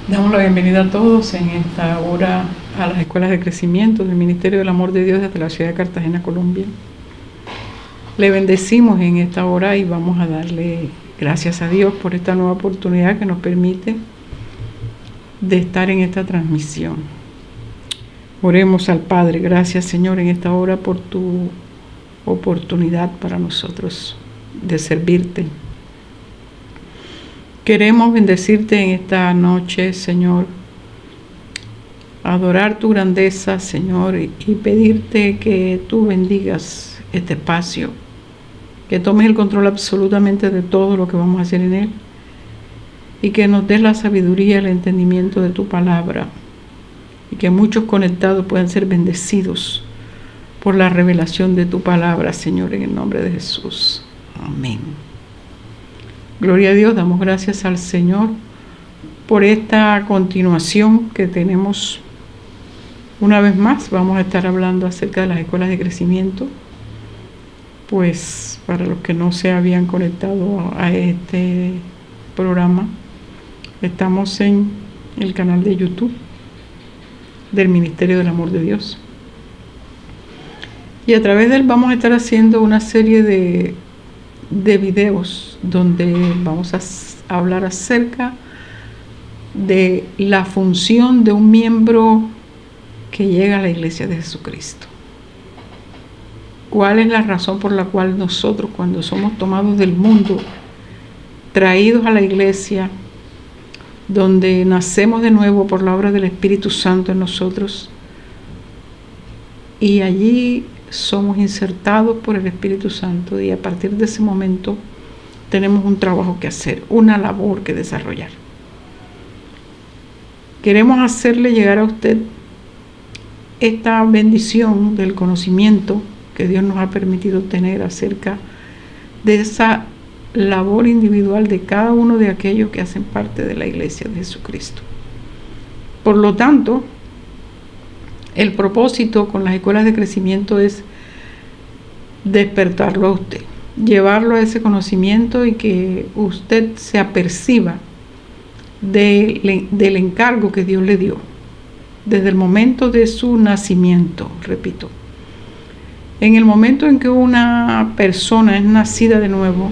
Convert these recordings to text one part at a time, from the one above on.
Damos la bienvenida a todos en esta hora a las escuelas de crecimiento del Ministerio del Amor de Dios desde la ciudad de Cartagena, Colombia. Le bendecimos en esta hora y vamos a darle gracias a Dios por esta nueva oportunidad que nos permite de estar en esta transmisión. Oremos al Padre. Gracias, Señor, en esta hora por tu oportunidad para nosotros de servirte. Queremos bendecirte en esta noche, Señor, adorar tu grandeza, Señor, y pedirte que tú bendigas este espacio, que tomes el control absolutamente de todo lo que vamos a hacer en él y que nos des la sabiduría y el entendimiento de tu palabra y que muchos conectados puedan ser bendecidos por la revelación de tu palabra, Señor, en el nombre de Jesús. Amén. Gloria a Dios, damos gracias al Señor por esta continuación que tenemos. Una vez más vamos a estar hablando acerca de las escuelas de crecimiento, pues para los que no se habían conectado a este programa, estamos en el canal de YouTube del Ministerio del Amor de Dios. Y a través de él vamos a estar haciendo una serie de videos donde vamos a hablar acerca de la función de un miembro que llega a la iglesia de Jesucristo. ¿Cuál es la razón por la cual nosotros, cuando somos tomados del mundo, traídos a la iglesia, donde nacemos de nuevo por la obra del Espíritu Santo en nosotros, y allí somos insertados por el Espíritu Santo, y a partir de ese momento tenemos un trabajo que hacer, una labor que desarrollar? Queremos hacerle llegar a usted esta bendición del conocimiento que Dios nos ha permitido tener acerca de esa labor individual de cada uno de aquellos que hacen parte de la iglesia de Jesucristo. Por lo tanto, el propósito con las escuelas de crecimiento es despertarlo a usted, llevarlo a ese conocimiento y que usted se aperciba del encargo que Dios le dio desde el momento de su nacimiento. Repito, en el momento en que una persona es nacida de nuevo,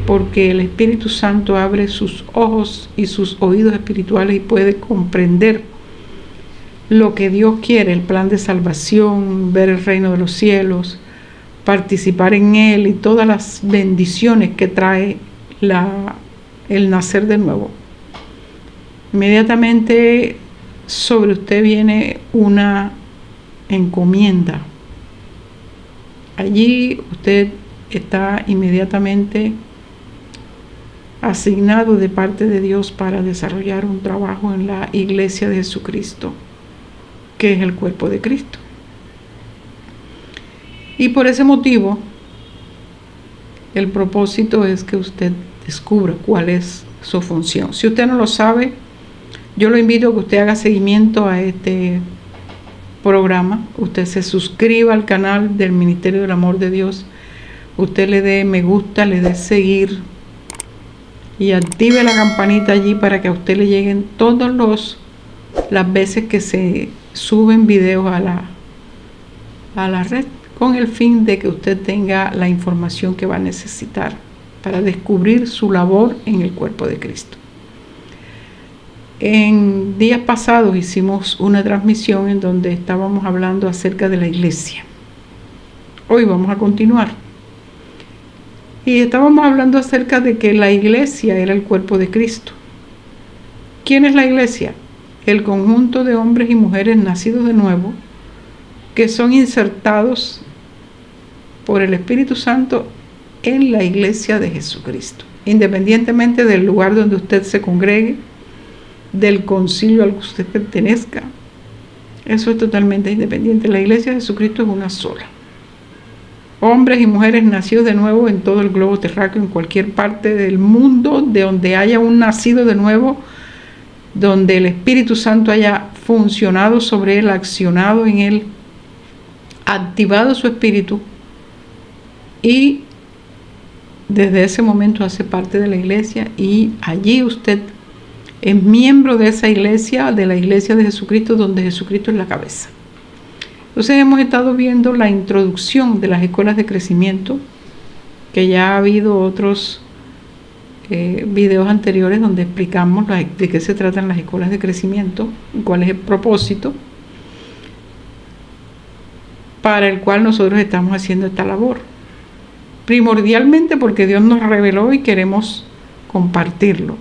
porque el Espíritu Santo abre sus ojos y sus oídos espirituales y puede comprender lo que Dios quiere, el plan de salvación, ver el reino de los cielos, participar en él y todas las bendiciones que trae el nacer de nuevo. Inmediatamente sobre usted viene una encomienda. Allí usted está inmediatamente asignado de parte de Dios para desarrollar un trabajo en la iglesia de Jesucristo, que es el cuerpo de Cristo. Y por ese motivo, el propósito es que usted descubra cuál es su función. Si usted no lo sabe, yo lo invito a que usted haga seguimiento a este programa. Usted se suscriba al canal del Ministerio del Amor de Dios. Usted le dé me gusta, le dé seguir y active la campanita allí para que a usted le lleguen todas las veces que se suben videos a la red, con el fin de que usted tenga la información que va a necesitar para descubrir su labor en el cuerpo de Cristo. En días pasados hicimos una transmisión en donde estábamos hablando acerca de la iglesia. Hoy vamos a continuar. Y estábamos hablando acerca de que la iglesia era el cuerpo de Cristo. ¿Quién es la iglesia? El conjunto de hombres y mujeres nacidos de nuevo, que son insertados por el Espíritu Santo en la iglesia de Jesucristo, independientemente del lugar donde usted se congregue, del concilio al que usted pertenezca. Eso es totalmente independiente. La iglesia de Jesucristo es una sola. Hombres y mujeres nacidos de nuevo en todo el globo terráqueo, en cualquier parte del mundo de donde haya un nacido de nuevo, donde el Espíritu Santo haya funcionado sobre él, accionado en él, activado su espíritu, y desde ese momento hace parte de la iglesia, y allí usted es miembro de esa iglesia, de la iglesia de Jesucristo, donde Jesucristo es la cabeza. Entonces hemos estado viendo la introducción de las escuelas de crecimiento, que ya ha habido otros videos anteriores donde explicamos de qué se tratan las escuelas de crecimiento, cuál es el propósito para el cual nosotros estamos haciendo esta labor. Primordialmente porque Dios nos reveló y queremos compartirlo.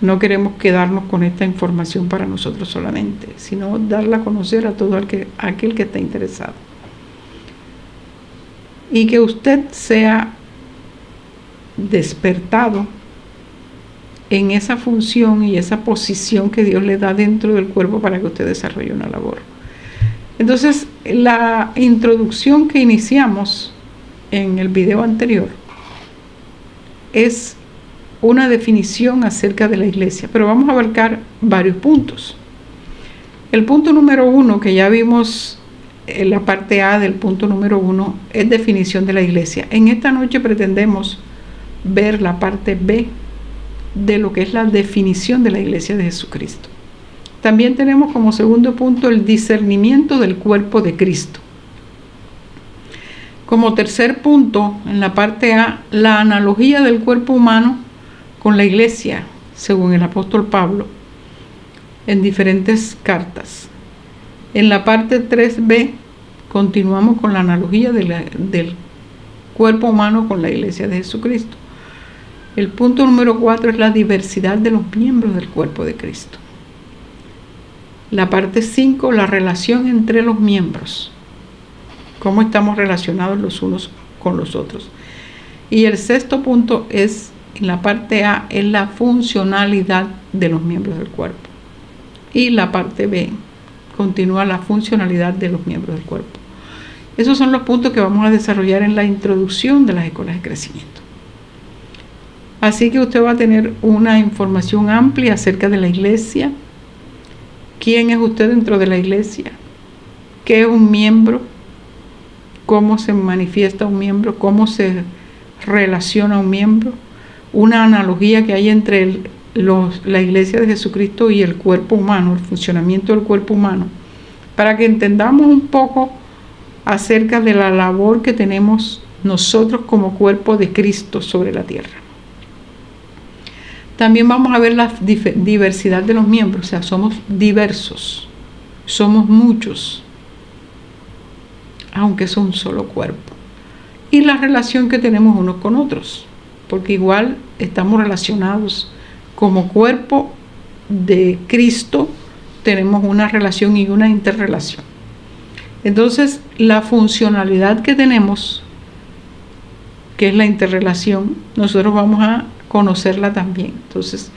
No queremos quedarnos con esta información para nosotros solamente, sino darla a conocer a todo aquel que está interesado. Y que usted sea despertado en esa función y esa posición que Dios le da dentro del cuerpo para que usted desarrolle una labor. Entonces, la introducción que iniciamos en el video anterior es una definición acerca de la iglesia, pero vamos a abarcar varios puntos. El punto número 1, que ya vimos en la parte A del punto número 1, es definición de la iglesia. En esta noche pretendemos ver la parte B de lo que es la definición de la iglesia de Jesucristo. También tenemos como segundo punto el discernimiento del cuerpo de Cristo. Como tercer punto, en la parte A, la analogía del cuerpo humano con la iglesia, según el apóstol Pablo, en diferentes cartas. En la parte 3b, continuamos con la analogía del cuerpo humano con la iglesia de Jesucristo. El punto número 4 es la diversidad de los miembros del cuerpo de Cristo. La parte 5, la relación entre los miembros. Cómo estamos relacionados los unos con los otros. Y el sexto punto es, en la parte A, es la funcionalidad de los miembros del cuerpo. Y la parte B continúa la funcionalidad de los miembros del cuerpo. Esos son los puntos que vamos a desarrollar en la introducción de las escuelas de crecimiento. Así que usted va a tener una información amplia acerca de la iglesia. ¿Quién es usted dentro de la iglesia? ¿Qué es un miembro? ¿Cómo se manifiesta un miembro? ¿Cómo se relaciona un miembro? Una analogía que hay entre la iglesia de Jesucristo y el cuerpo humano, el funcionamiento del cuerpo humano, para que entendamos un poco acerca de la labor que tenemos nosotros como cuerpo de Cristo sobre la tierra. También vamos a ver la diversidad de los miembros, o sea, somos diversos, somos muchos, aunque es un solo cuerpo. Y la relación que tenemos unos con otros, porque igual estamos relacionados como cuerpo de Cristo, tenemos una relación y una interrelación. Entonces, la funcionalidad que tenemos, que es la interrelación, nosotros vamos a conocerla también. Entonces,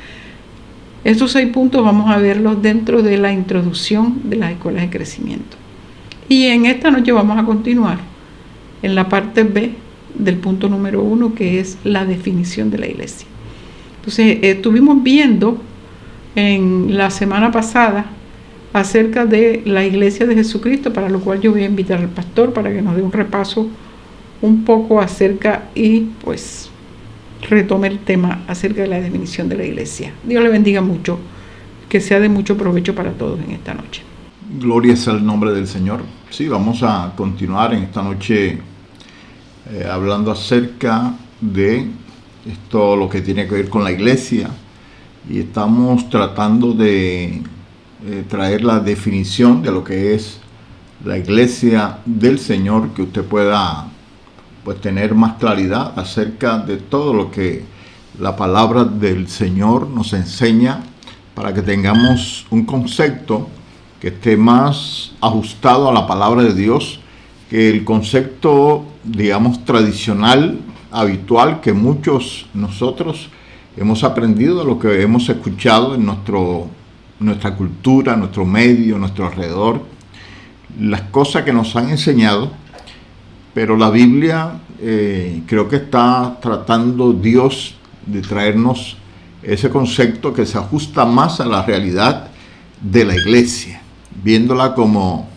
estos 6 puntos vamos a verlos dentro de la introducción de las escuelas de crecimiento. Y en esta noche vamos a continuar en la parte B del punto número 1, que es la definición de la iglesia. Entonces, estuvimos viendo en la semana pasada acerca de la iglesia de Jesucristo, para lo cual yo voy a invitar al pastor para que nos dé un repaso un poco acerca y pues retome el tema acerca de la definición de la iglesia. Dios le bendiga mucho, que sea de mucho provecho para todos en esta noche. Gloria sea el nombre del Señor. Sí, vamos a continuar en esta noche hablando acerca de esto, lo que tiene que ver con la iglesia, y estamos tratando de traer la definición de lo que es la iglesia del Señor, que usted pueda pues tener más claridad acerca de todo lo que la palabra del Señor nos enseña, para que tengamos un concepto que esté más ajustado a la palabra de Dios que el concepto, digamos, tradicional, habitual, que muchos nosotros hemos aprendido de lo que hemos escuchado en nuestra cultura, nuestro medio, nuestro alrededor, las cosas que nos han enseñado. Pero la Biblia creo que está tratando Dios de traernos ese concepto que se ajusta más a la realidad de la iglesia, viéndola como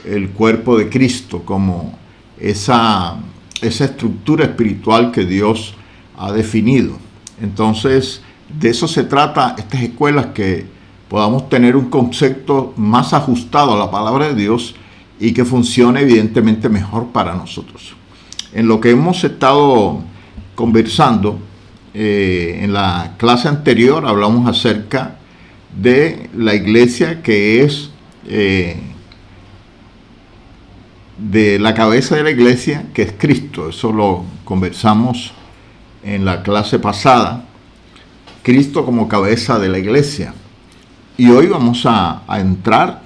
el cuerpo de Cristo, como esa estructura espiritual que Dios ha definido. Entonces, De eso se trata estas escuelas, que podamos tener un concepto más ajustado a la palabra de Dios y que funcione evidentemente mejor para nosotros. En lo que hemos estado conversando, en la clase anterior hablamos acerca de la iglesia, que es de la cabeza de la iglesia, que es Cristo. Eso lo conversamos en la clase pasada. Cristo como cabeza de la iglesia. Y hoy vamos a entrar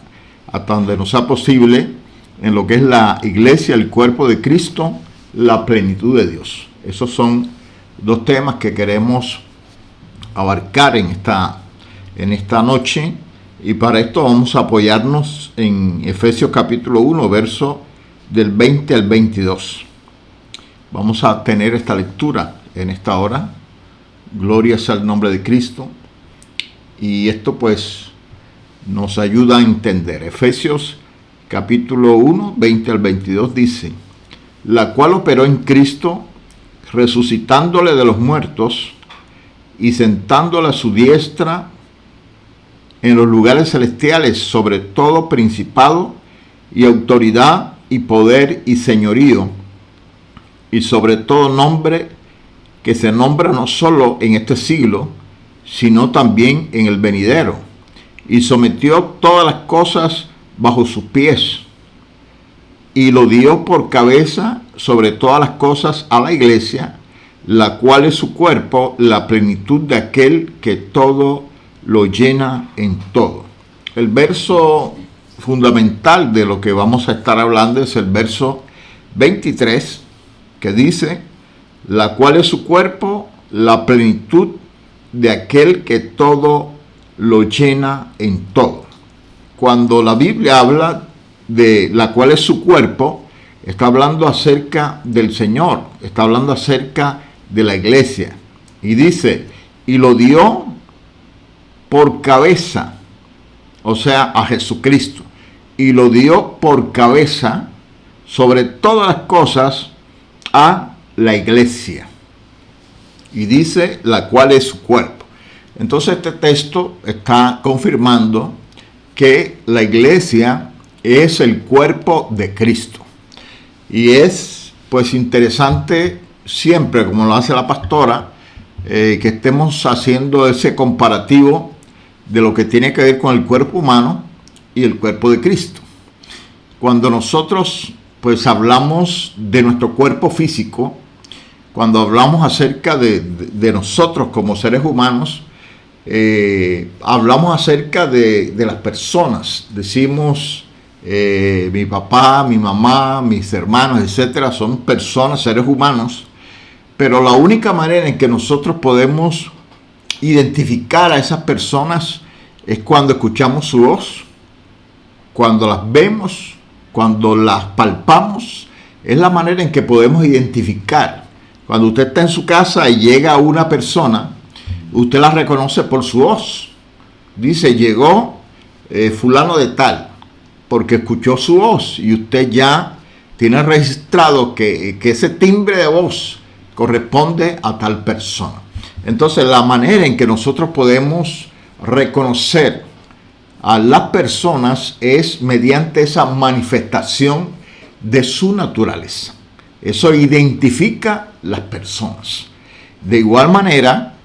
hasta donde nos sea posible en lo que es la iglesia, el cuerpo de Cristo, la plenitud de Dios. Esos son dos temas que queremos abarcar en esta noche, y para esto vamos a apoyarnos en Efesios capítulo 1, verso del 20 al 22. Vamos a tener esta lectura en esta hora. Gloria sea el nombre de Cristo. Y esto pues nos ayuda a entender. Efesios capítulo 1, 20 al 22 dice: la cual operó en Cristo, resucitándole de los muertos y sentándole a su diestra en los lugares celestiales, sobre todo principado y autoridad y poder y señorío, y sobre todo nombre que se nombra no solo en este siglo, sino también en el venidero, y sometió todas las cosas bajo sus pies, y lo dio por cabeza sobre todas las cosas a la iglesia, la cual es su cuerpo, la plenitud de aquel que todo lo llena en todo. El verso fundamental de lo que vamos a estar hablando es el verso 23, que dice: la cual es su cuerpo, la plenitud de aquel que todo lo llena en todo. Cuando la Biblia habla de la cual es su cuerpo, está hablando acerca del Señor, está hablando acerca de la iglesia. Y dice: y lo dio por cabeza, o sea, a Jesucristo. Y lo dio por cabeza sobre todas las cosas a la iglesia. Y dice: la cual es su cuerpo. Entonces este texto está confirmando que la iglesia es el cuerpo de Cristo. Y es pues interesante siempre, como lo hace la pastora, que estemos haciendo ese comparativo de lo que tiene que ver con el cuerpo humano y el cuerpo de Cristo. Cuando nosotros pues hablamos de nuestro cuerpo físico, cuando hablamos acerca de nosotros como seres humanos, hablamos acerca de las personas. Decimos mi papá, mi mamá, mis hermanos, etcétera, son personas, seres humanos. Pero la única manera en que nosotros podemos identificar a esas personas es cuando escuchamos su voz, cuando las vemos, cuando las palpamos. Es la manera en que podemos identificar. Cuando usted está en su casa y llega una persona, usted la reconoce por su voz. Dice: llegó fulano de tal, porque escuchó su voz, y usted ya tiene registrado que ese timbre de voz corresponde a tal persona. Entonces, la manera en que nosotros podemos reconocer a las personas es mediante esa manifestación de su naturaleza. Eso identifica las personas. De igual manera,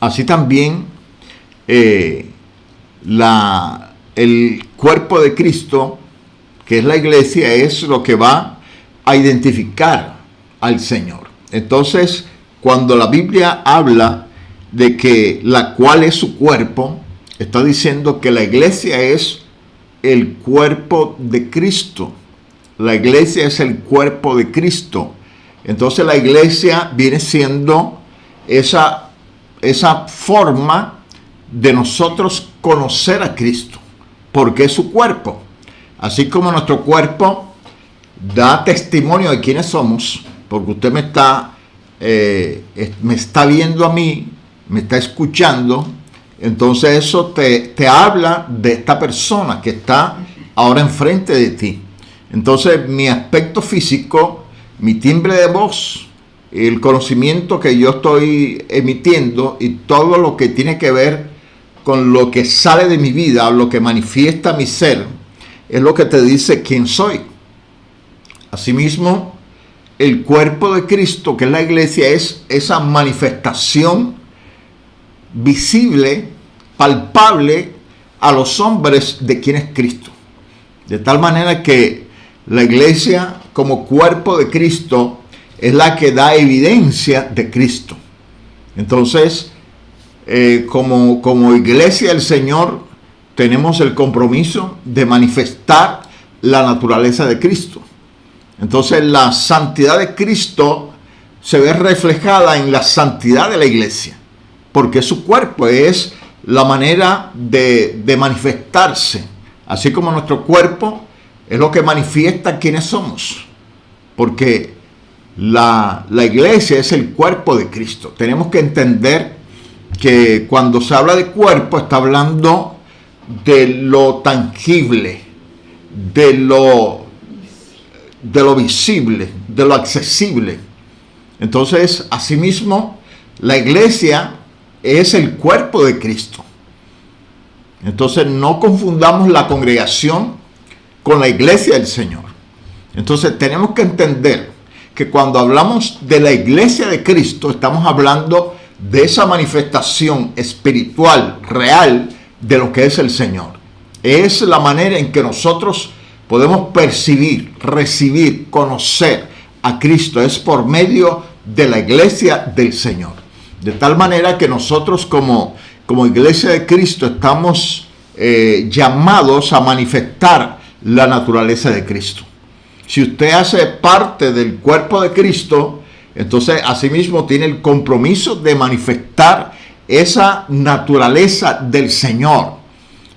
así también el cuerpo de Cristo, que es la iglesia, es lo que va a identificar al Señor. Entonces, cuando la Biblia habla de que la cual es su cuerpo, está diciendo que la iglesia es el cuerpo de Cristo. La iglesia es el cuerpo de Cristo. Entonces la iglesia viene siendo esa forma de nosotros conocer a Cristo, porque es su cuerpo. Así como nuestro cuerpo da testimonio de quiénes somos, porque usted me está viendo a mí, me está escuchando, entonces eso te habla de esta persona que está ahora enfrente de ti. Entonces mi aspecto físico, mi timbre de voz, el conocimiento que yo estoy emitiendo y todo lo que tiene que ver con lo que sale de mi vida, lo que manifiesta mi ser, es lo que te dice quién soy. Asimismo, el cuerpo de Cristo, que es la iglesia, es esa manifestación visible, palpable a los hombres de quién es Cristo. De tal manera que la iglesia como cuerpo de Cristo es la que da evidencia de Cristo. Entonces, como iglesia del Señor, tenemos el compromiso de manifestar la naturaleza de Cristo. Entonces, la santidad de Cristo se ve reflejada en la santidad de la iglesia, porque su cuerpo es la manera de manifestarse, así como nuestro cuerpo es lo que manifiesta quiénes somos, porque la iglesia es el cuerpo de Cristo. Tenemos que entender que cuando se habla de cuerpo, está hablando de lo tangible, de lo visible, de lo accesible. Entonces, asimismo, la iglesia es el cuerpo de Cristo. Entonces, no confundamos la congregación con la iglesia del Señor. Entonces, tenemos que entender que cuando hablamos de la iglesia de Cristo, estamos hablando de esa manifestación espiritual, real, de lo que es el Señor. Es la manera en que nosotros podemos percibir, recibir, conocer a Cristo. Es por medio de la iglesia del Señor. De tal manera que nosotros como iglesia de Cristo estamos llamados a manifestar la naturaleza de Cristo. Si usted hace parte del cuerpo de Cristo, entonces asimismo tiene el compromiso de manifestar esa naturaleza del Señor.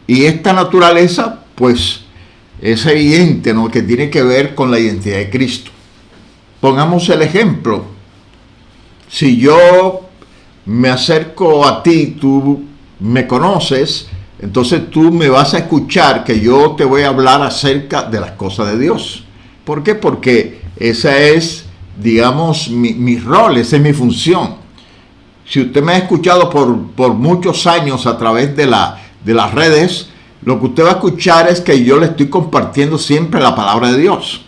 Y esta naturaleza, pues, es evidente, ¿no?, que tiene que ver con la identidad de Cristo. Pongamos el ejemplo. Si yo me acerco a ti, tú me conoces, entonces tú me vas a escuchar que yo te voy a hablar acerca de las cosas de Dios. ¿Por qué? Porque esa es, digamos, mi rol, esa es mi función. Si usted me ha escuchado por muchos años a través de las redes, lo que usted va a escuchar es que yo le estoy compartiendo siempre la palabra de Dios,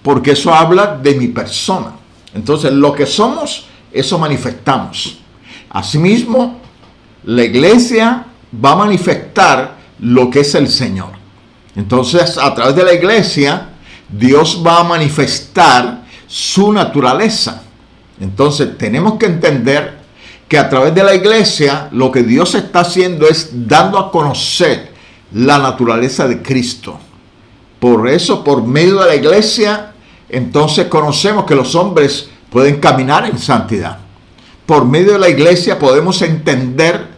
porque eso habla de mi persona. Entonces, lo que somos, eso manifestamos. Asimismo, la iglesia va a manifestar lo que es el Señor. Entonces, a través de la iglesia, Dios va a manifestar su naturaleza. Entonces, tenemos que entender que a través de la iglesia, lo que Dios está haciendo es dando a conocer la naturaleza de Cristo. Por eso, por medio de la iglesia, entonces conocemos que los hombres pueden caminar en santidad. Por medio de la iglesia podemos entender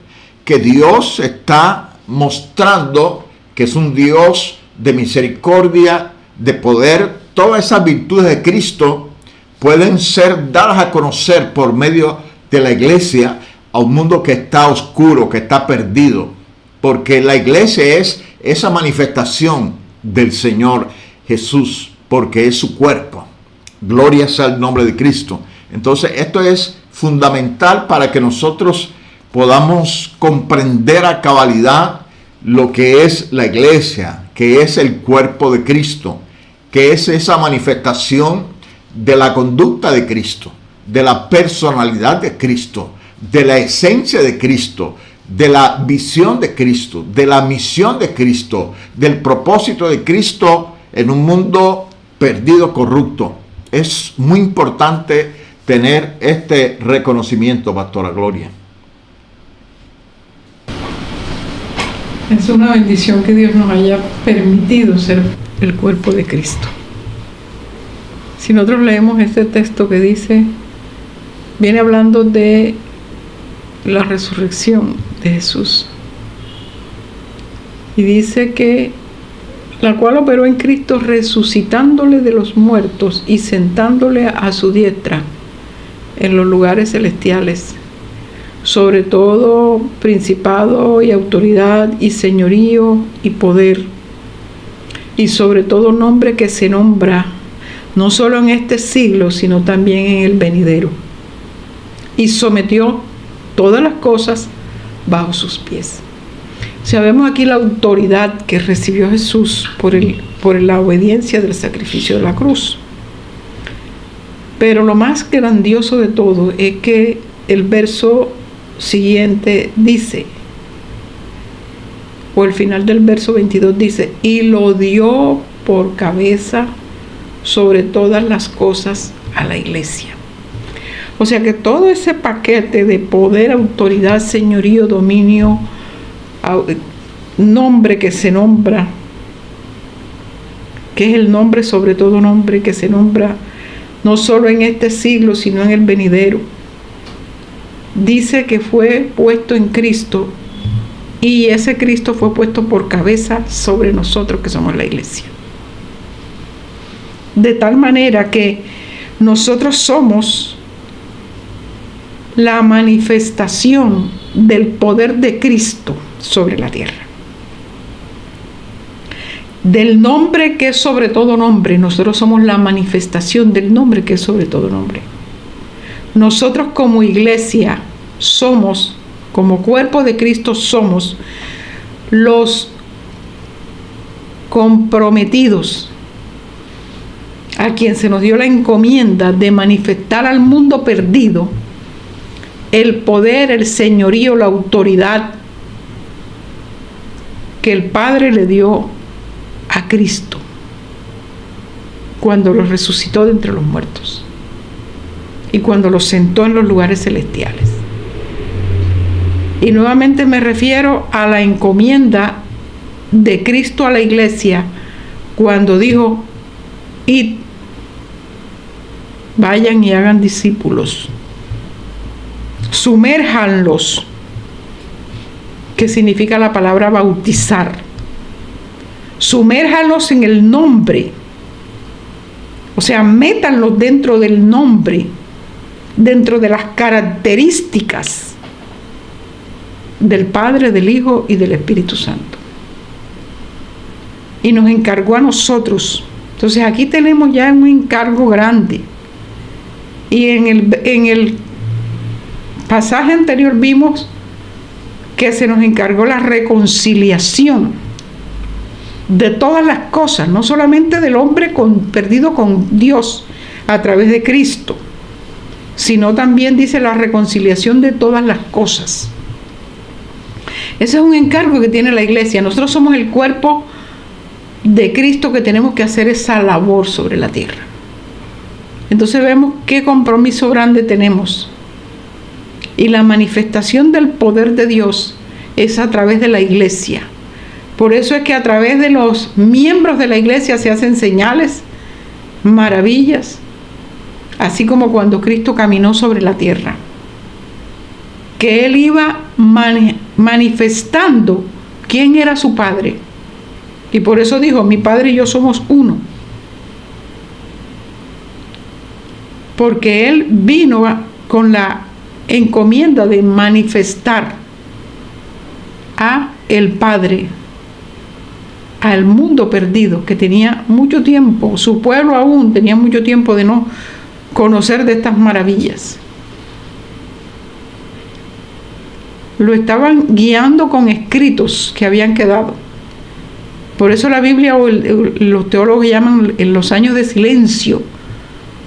que Dios está mostrando que es un Dios de misericordia, de poder. Todas esas virtudes de Cristo pueden ser dadas a conocer por medio de la iglesia a un mundo que está oscuro, que está perdido. Porque la iglesia es esa manifestación del Señor Jesús, porque es su cuerpo. Gloria sea el nombre de Cristo. Entonces, esto es fundamental para que nosotros podamos comprender a cabalidad lo que es la iglesia, que es el cuerpo de Cristo, que es esa manifestación de la conducta de Cristo, de la personalidad de Cristo, de la esencia de Cristo, de la visión de Cristo, de la misión de Cristo, del propósito de Cristo en un mundo perdido, corrupto. Es muy importante tener este reconocimiento, Pastora Gloria. Es una bendición que Dios nos haya permitido ser el cuerpo de Cristo. Si nosotros leemos este texto que dice, viene hablando de la resurrección de Jesús. Y dice que la cual operó en Cristo resucitándole de los muertos y sentándole a su diestra en los lugares celestiales, sobre todo principado y autoridad y señorío y poder, y sobre todo nombre que se nombra, no solo en este siglo, sino también en el venidero. y sometió todas las cosas bajo sus pies. O sea, vemos aquí la autoridad que recibió Jesús por la obediencia del sacrificio de la cruz. Pero lo más grandioso de todo es que el verso siguiente dice, o el final del verso 22 dice, y lo dio por cabeza sobre todas las cosas a la iglesia. O sea que todo ese paquete de poder, autoridad, señorío, dominio, nombre que se nombra, que es el nombre sobre todo nombre que se nombra no solo en este siglo, sino en el venidero, dice que fue puesto en Cristo, y ese Cristo fue puesto por cabeza sobre nosotros que somos la iglesia. De tal manera que nosotros somos la manifestación del poder de Cristo sobre la tierra. Del nombre que es sobre todo nombre, nosotros somos la manifestación del nombre que es sobre todo nombre. Nosotros como iglesia somos, como cuerpo de Cristo, somos los comprometidos a quien se nos dio la encomienda de manifestar al mundo perdido el poder, el señorío, la autoridad que el Padre le dio a Cristo cuando lo resucitó de entre los muertos y cuando lo sentó en los lugares celestiales. Y nuevamente me refiero a la encomienda de Cristo a la iglesia cuando dijo: id, vayan y hagan discípulos, sumérjanlos, que significa la palabra bautizar. Sumérjanlos en el nombre, o sea, métanlos dentro del nombre, dentro de las características del Padre, del Hijo y del Espíritu Santo. Y nos encargó a nosotros. Entonces aquí tenemos ya un encargo grande. Y en el pasaje anterior vimos que se nos encargó la reconciliación de todas las cosas, no solamente del hombre perdido con Dios a través de Cristo, sino también dice la reconciliación de todas las cosas. Ese es un encargo que tiene la iglesia. Nosotros somos el cuerpo de Cristo que tenemos que hacer esa labor sobre la tierra. Entonces vemos qué compromiso grande tenemos. Y la manifestación del poder de Dios es a través de la iglesia. Por eso es que a través de los miembros de la iglesia se hacen señales, maravillas, así como cuando Cristo caminó sobre la tierra, que Él iba manifestando quién era su Padre. Y por eso dijo: mi Padre y yo somos uno. Porque Él vino con la encomienda de manifestar a el Padre, al mundo perdido, que tenía mucho tiempo, su pueblo aún tenía mucho tiempo de no conocer de estas maravillas. Lo estaban guiando con escritos que habían quedado. Por eso la Biblia o los teólogos llaman en los años de silencio,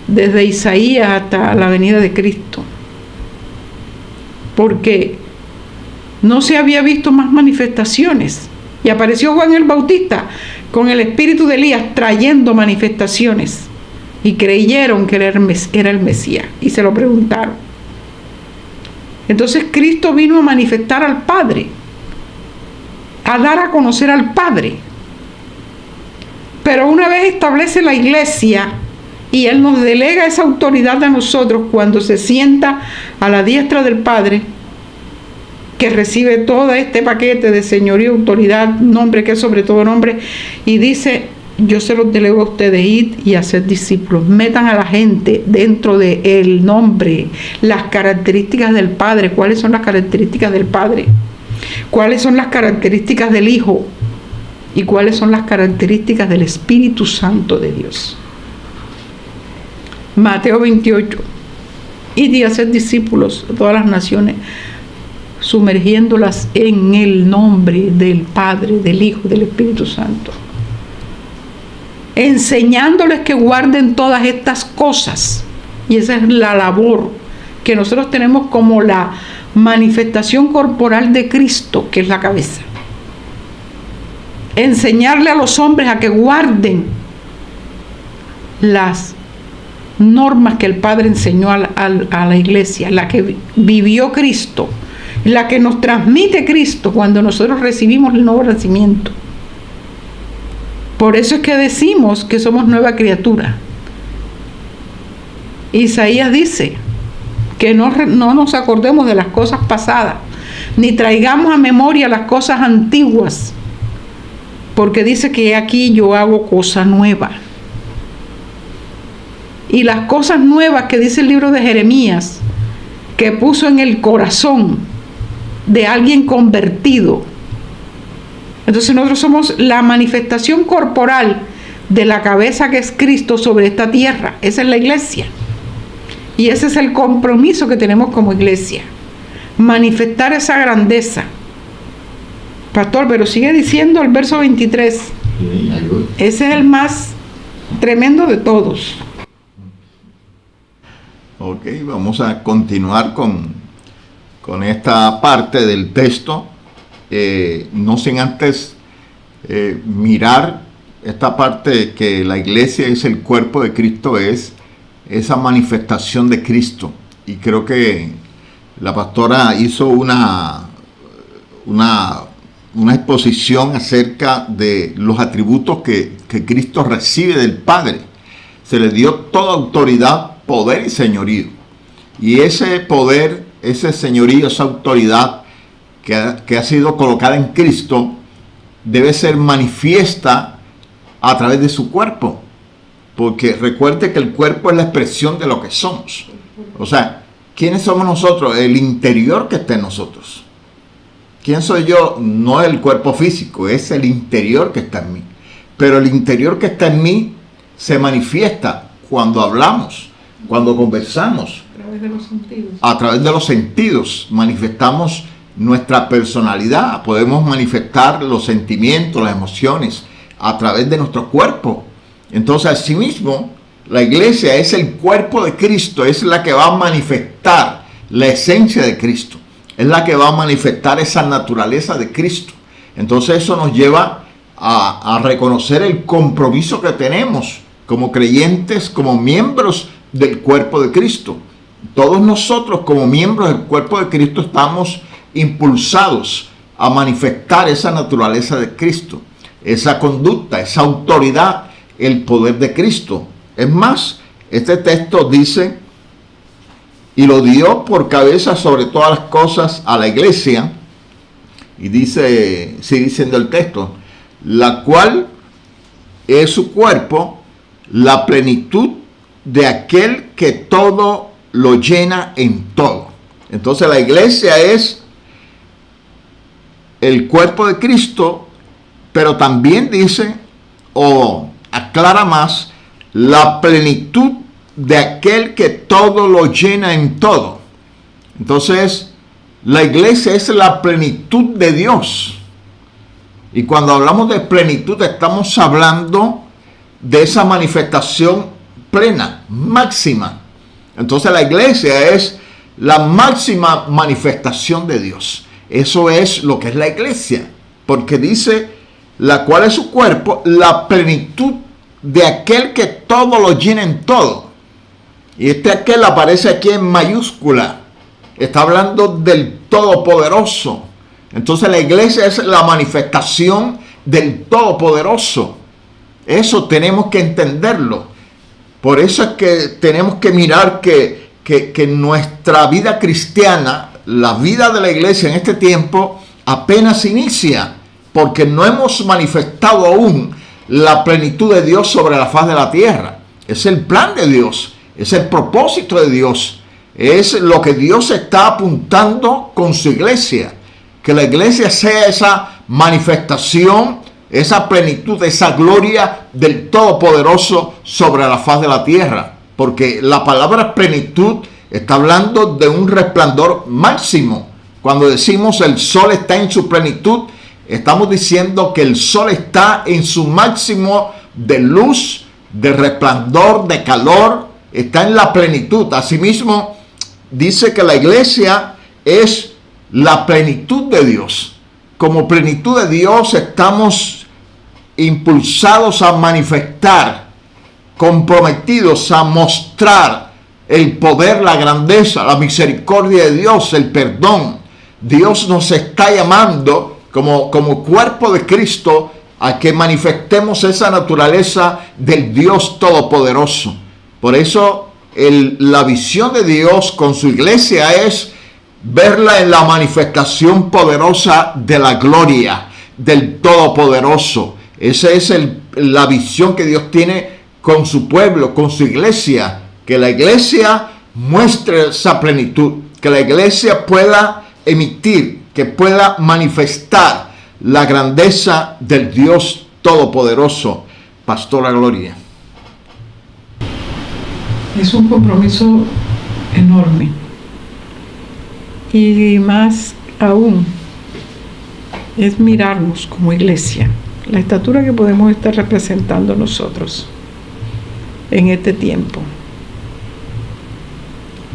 desde Isaías hasta la venida de Cristo. Porque no se había visto más manifestaciones. Y apareció Juan el Bautista con el espíritu de Elías trayendo manifestaciones. Y creyeron que era el Mesías. Y se lo preguntaron. Entonces Cristo vino a manifestar al Padre, a dar a conocer al Padre. Pero una vez establece la iglesia y Él nos delega esa autoridad a nosotros cuando se sienta a la diestra del Padre, que recibe todo este paquete de señorío, autoridad, nombre que es sobre todo nombre, y dice: yo se los delego a ustedes, id y hacer discípulos, metan a la gente dentro del nombre, las características del Padre. ¿Cuáles son las características del Padre? ¿Cuáles son las características del Hijo? ¿Y cuáles son las características del Espíritu Santo de Dios? Mateo 28. id y hacer discípulos de todas las naciones, sumergiéndolas en el nombre del Padre, del Hijo y del Espíritu Santo, enseñándoles que guarden todas estas cosas. Y esa es la labor que nosotros tenemos como la manifestación corporal de Cristo, que es la cabeza. Enseñarle a los hombres a que guarden las normas que el Padre enseñó a la iglesia, la que vivió Cristo, la que nos transmite Cristo cuando nosotros recibimos el nuevo nacimiento. Por eso es que decimos que somos nueva criatura. Isaías dice que no nos acordemos de las cosas pasadas, ni traigamos a memoria las cosas antiguas, porque dice que aquí yo hago cosa nueva. Y las cosas nuevas que dice el libro de Jeremías, que puso en el corazón de alguien convertido. Entonces nosotros somos la manifestación corporal de la cabeza que es Cristo sobre esta tierra. Esa es la iglesia. Y ese es el compromiso que tenemos como iglesia. Manifestar esa grandeza. Pastor, pero sigue diciendo el verso 23. Ese es el más tremendo de todos. Ok, vamos a continuar con esta parte del texto. No sin antes mirar esta parte que la iglesia es el cuerpo de Cristo, es esa manifestación de Cristo. Y creo que la pastora hizo una exposición acerca de los atributos que Cristo recibe del Padre. Se le dio toda autoridad, poder y señorío. Y ese poder, ese señorío, esa autoridad que ha sido colocada en Cristo debe ser manifiesta a través de su cuerpo. Porque recuerde que el cuerpo es la expresión de lo que somos. O sea, ¿quiénes somos nosotros? El interior que está en nosotros. ¿Quién soy yo? No el cuerpo físico, es el interior que está en mí. Pero el interior que está en mí se manifiesta cuando hablamos, cuando conversamos. A través de los sentidos. A través de los sentidos manifestamos nuestra personalidad. Podemos manifestar los sentimientos, las emociones a través de nuestro cuerpo. Entonces, asimismo, la iglesia es el cuerpo de Cristo, es la que va a manifestar la esencia de Cristo, es la que va a manifestar esa naturaleza de Cristo. Entonces eso nos lleva a reconocer el compromiso que tenemos como creyentes, como miembros del cuerpo de Cristo. Todos nosotros como miembros del cuerpo de Cristo estamos impulsados a manifestar esa naturaleza de Cristo, esa conducta, esa autoridad, el poder de Cristo. Es más, este texto dice, y lo dio por cabeza sobre todas las cosas a la iglesia, y dice, sigue diciendo el texto, la cual es su cuerpo, la plenitud de aquel que todo lo llena en todo. Entonces la iglesia es el cuerpo de Cristo, pero también dice, o aclara más, la plenitud de aquel que todo lo llena en todo. Entonces, la iglesia es la plenitud de Dios. Y cuando hablamos de plenitud, estamos hablando de esa manifestación plena, máxima. Entonces, la iglesia es la máxima manifestación de Dios. Eso es lo que es la iglesia. Porque dice, la cual es su cuerpo, la plenitud de aquel que todo lo llena en todo. Y aquel aparece aquí en mayúscula. Está hablando del Todopoderoso. Entonces la iglesia es la manifestación del Todopoderoso. Eso tenemos que entenderlo. Por eso es que tenemos que mirar que nuestra vida cristiana, la vida de la iglesia en este tiempo, apenas inicia. Porque no hemos manifestado aún la plenitud de Dios sobre la faz de la tierra. Es el plan de Dios. Es el propósito de Dios. Es lo que Dios está apuntando con su iglesia. Que la iglesia sea esa manifestación, esa plenitud, esa gloria del Todopoderoso sobre la faz de la tierra. Porque la palabra plenitud Está hablando de un resplandor máximo. Cuando decimos el sol está en su plenitud, estamos diciendo que el sol está en su máximo de luz, de resplandor, de calor, está en la plenitud. Asimismo, dice que la iglesia es la plenitud de Dios. Como plenitud de Dios estamos impulsados a manifestar, comprometidos a mostrar el poder, la grandeza, la misericordia de Dios, el perdón. Dios nos está llamando como cuerpo de Cristo a que manifestemos esa naturaleza del Dios Todopoderoso. Por eso la visión de Dios con su iglesia es verla en la manifestación poderosa de la gloria del Todopoderoso. Esa es la visión que Dios tiene con su pueblo, con su iglesia. Que la iglesia muestre esa plenitud, que la iglesia pueda emitir, que pueda manifestar la grandeza del Dios Todopoderoso. Pastora Gloria. Es un compromiso enorme. Y más aún, es mirarnos como iglesia, la estatura que podemos estar representando nosotros en este tiempo.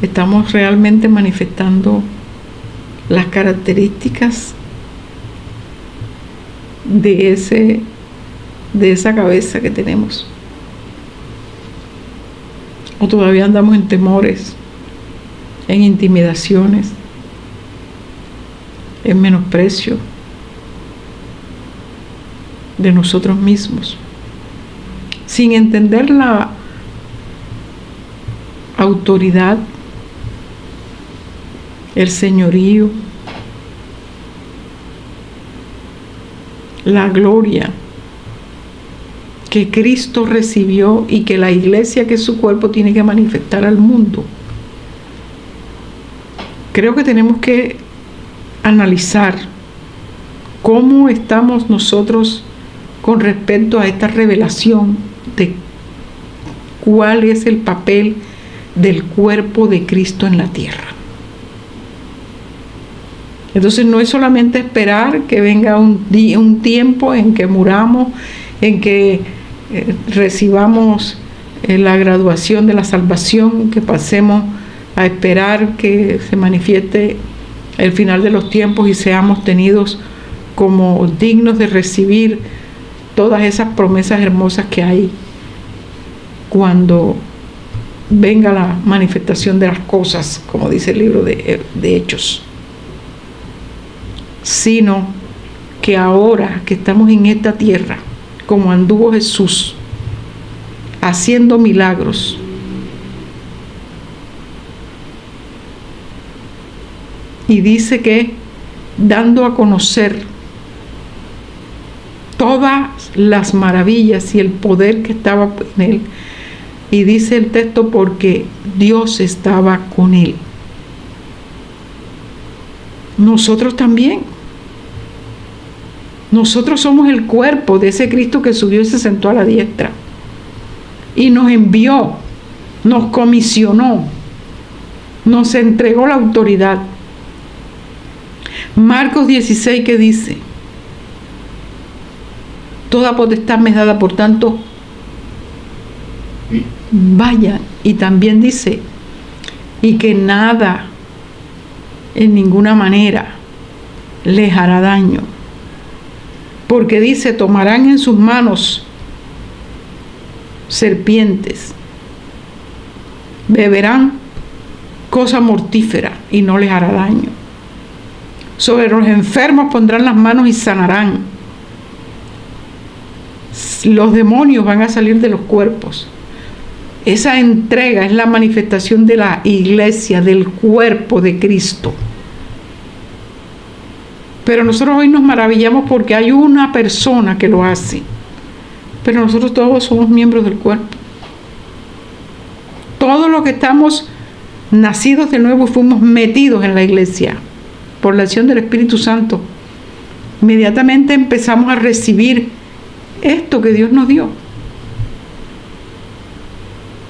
Estamos realmente manifestando las características de esa cabeza que tenemos. O todavía andamos en temores, en intimidaciones, en menosprecio de nosotros mismos, sin entender la autoridad, el señorío, la gloria que Cristo recibió y que la iglesia, que es su cuerpo, tiene que manifestar al mundo. Creo que tenemos que analizar cómo estamos nosotros con respecto a esta revelación de cuál es el papel del cuerpo de Cristo en la tierra. Entonces no es solamente esperar que venga un tiempo en que muramos, en que recibamos la graduación de la salvación, que pasemos a esperar que se manifieste el final de los tiempos y seamos tenidos como dignos de recibir todas esas promesas hermosas que hay cuando venga la manifestación de las cosas, como dice el libro de Hechos. Sino que ahora que estamos en esta tierra, como anduvo Jesús, haciendo milagros, y dice que dando a conocer todas las maravillas y el poder que estaba en él, y dice el texto, porque Dios estaba con él. Nosotros también. Nosotros somos el cuerpo de ese Cristo que subió y se sentó a la diestra. Y nos envió, nos comisionó, nos entregó la autoridad. Marcos 16, que dice: toda potestad me es dada, por tanto, vayan. Y también dice, y que nada, en ninguna manera, les hará daño. Porque dice, tomarán en sus manos serpientes, beberán cosa mortífera y no les hará daño. Sobre los enfermos pondrán las manos y sanarán. Los demonios van a salir de los cuerpos. Esa entrega es la manifestación de la iglesia, del cuerpo de Cristo. Pero nosotros hoy nos maravillamos porque hay una persona que lo hace. Pero nosotros todos somos miembros del cuerpo. Todos los que estamos nacidos de nuevo fuimos metidos en la iglesia por la acción del Espíritu Santo. Inmediatamente empezamos a recibir esto que Dios nos dio.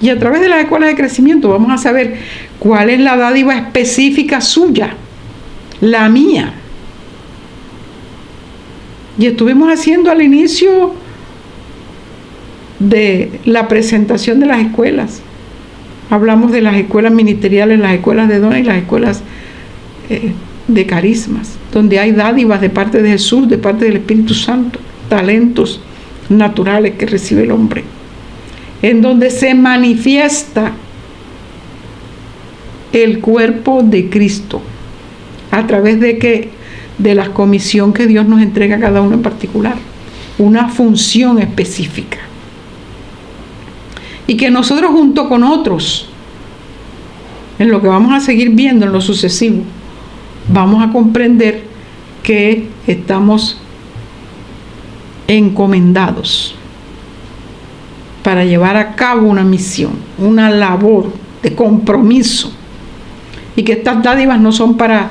Y a través de las escuelas de crecimiento vamos a saber cuál es la dádiva específica suya, la mía. Y estuvimos haciendo al inicio de la presentación de las escuelas. Hablamos de las escuelas ministeriales, las escuelas de dones y las escuelas de carismas, donde hay dádivas de parte de Jesús, de parte del Espíritu Santo, talentos naturales que recibe el hombre, en donde se manifiesta el cuerpo de Cristo a través de la comisión que Dios nos entrega a cada uno en particular, una función específica, y que nosotros junto con otros, en lo que vamos a seguir viendo en lo sucesivo, vamos a comprender que estamos encomendados para llevar a cabo una misión, una labor de compromiso, y que estas dádivas no son para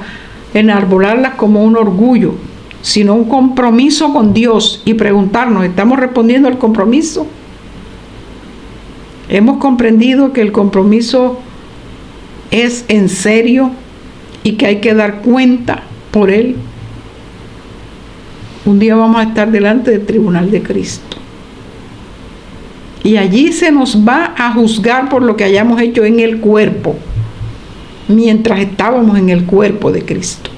enarbolarlas como un orgullo, sino un compromiso con Dios, y preguntarnos, ¿estamos respondiendo al compromiso? Hemos comprendido que el compromiso es en serio y que hay que dar cuenta por él. Un día vamos a estar delante del tribunal de Cristo, y allí se nos va a juzgar por lo que hayamos hecho en el cuerpo, mientras estábamos en el cuerpo de Cristo.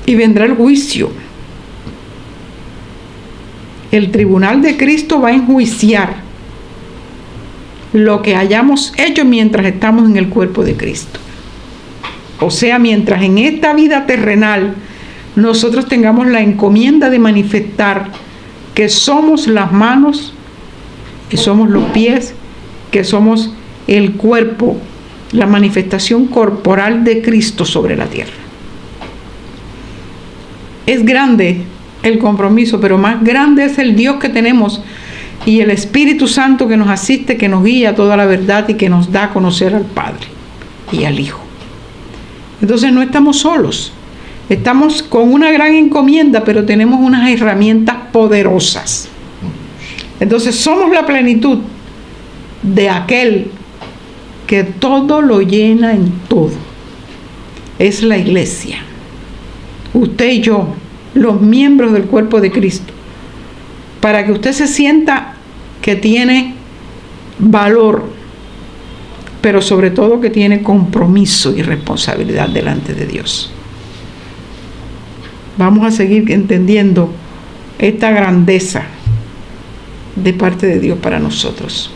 Y vendrá el juicio. El tribunal de Cristo va a enjuiciar lo que hayamos hecho mientras estamos en el cuerpo de Cristo. O sea, mientras en esta vida terrenal nosotros tengamos la encomienda de manifestar que somos las manos, que somos los pies, que somos el cuerpo, la manifestación corporal de Cristo sobre la tierra. Es grande el compromiso, pero más grande es el Dios que tenemos y el Espíritu Santo que nos asiste, que nos guía a toda la verdad y que nos da a conocer al Padre y al Hijo. Entonces no estamos solos, estamos con una gran encomienda, pero tenemos unas herramientas poderosas. Entonces somos la plenitud de aquel que todo lo llena en todo. Es la iglesia. Usted y yo, los miembros del cuerpo de Cristo, para que usted se sienta que tiene valor, pero sobre todo que tiene compromiso y responsabilidad delante de Dios. Vamos a seguir entendiendo esta grandeza de parte de Dios para nosotros.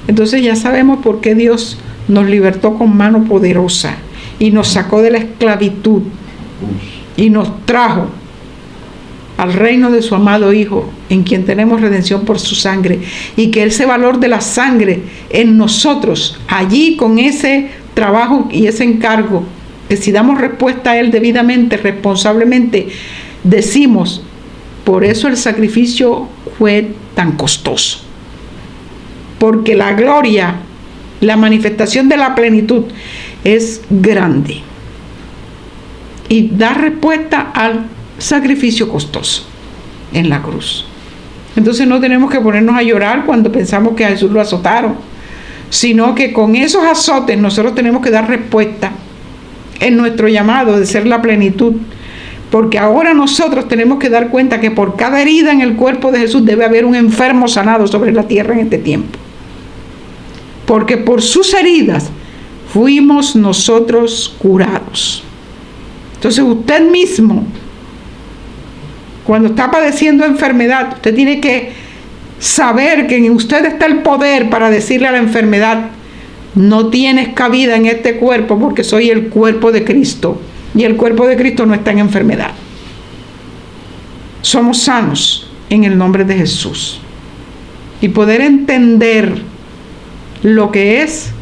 Entonces ya sabemos por qué Dios nos libertó con mano poderosa y nos sacó de la esclavitud y nos trajo al reino de su amado Hijo, en quien tenemos redención por su sangre, y que ese valor de la sangre en nosotros, allí con ese trabajo y ese encargo, que si damos respuesta a él debidamente, responsablemente, decimos, por eso el sacrificio fue tan costoso, porque la gloria, la manifestación de la plenitud es grande y da respuesta al sacrificio costoso en la cruz. Entonces no tenemos que ponernos a llorar cuando pensamos que a Jesús lo azotaron, sino que con esos azotes nosotros tenemos que dar respuesta en nuestro llamado de ser la plenitud, porque ahora nosotros tenemos que dar cuenta que por cada herida en el cuerpo de Jesús debe haber un enfermo sanado sobre la tierra en este tiempo, porque por sus heridas fuimos nosotros curados. Entonces usted mismo, cuando está padeciendo enfermedad, usted tiene que saber que en usted está el poder para decirle a la enfermedad, no tienes cabida en este cuerpo porque soy el cuerpo de Cristo, y el cuerpo de Cristo no está en enfermedad. Somos sanos en el nombre de Jesús. Y poder entender lo que es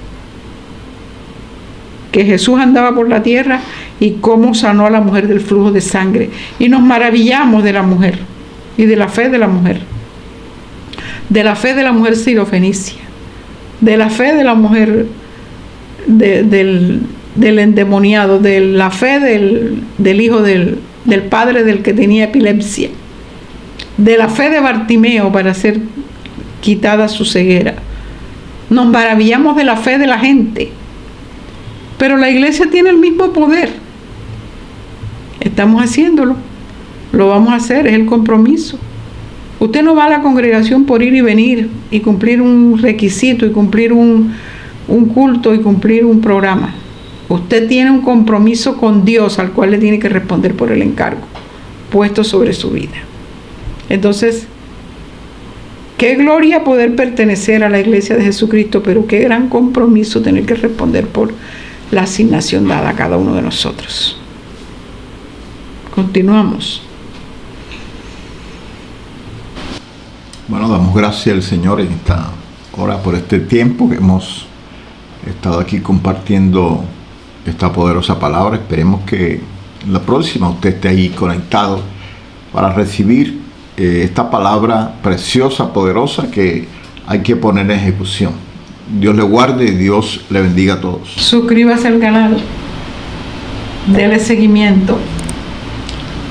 que Jesús andaba por la tierra y cómo sanó a la mujer del flujo de sangre. Y nos maravillamos de la mujer y de la fe de la mujer. De la fe de la mujer sirofenicia. De la fe de la mujer del endemoniado. De la fe del hijo del padre del que tenía epilepsia. De la fe de Bartimeo, para ser quitada su ceguera. Nos maravillamos de la fe de la gente, pero la iglesia tiene el mismo poder. Estamos haciéndolo, lo vamos a hacer, es el compromiso. Usted no va a la congregación por ir y venir y cumplir un requisito y cumplir un culto y cumplir un programa. Usted tiene un compromiso con Dios al cual le tiene que responder por el encargo puesto sobre su vida. Entonces, qué gloria poder pertenecer a la iglesia de Jesucristo, pero qué gran compromiso tener que responder por la asignación dada a cada uno de nosotros. Continuamos. Bueno, damos gracias al Señor en esta hora por este tiempo que hemos estado aquí compartiendo esta poderosa palabra. Esperemos que en la próxima usted esté ahí conectado para recibir esta palabra preciosa, poderosa, que hay que poner en ejecución. Dios le guarde y Dios le bendiga a todos. Suscríbase al canal, dele seguimiento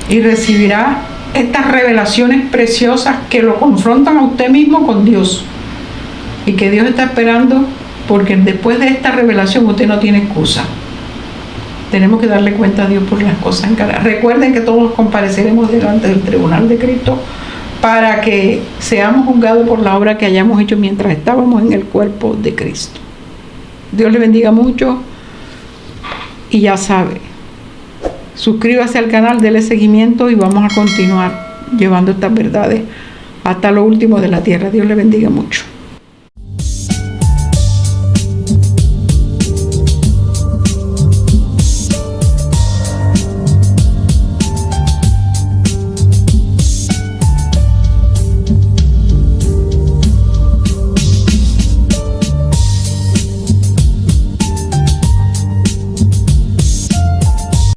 y recibirá estas revelaciones preciosas que lo confrontan a usted mismo con Dios, y que Dios está esperando, porque después de esta revelación usted no tiene excusa. Tenemos que darle cuenta a Dios por las cosas encargadas. Recuerden que todos compareceremos delante del tribunal de Cristo para que seamos juzgados por la obra que hayamos hecho mientras estábamos en el cuerpo de Cristo. Dios le bendiga mucho, y ya sabe, suscríbase al canal, dele seguimiento y vamos a continuar llevando estas verdades hasta lo último de la tierra. Dios le bendiga mucho.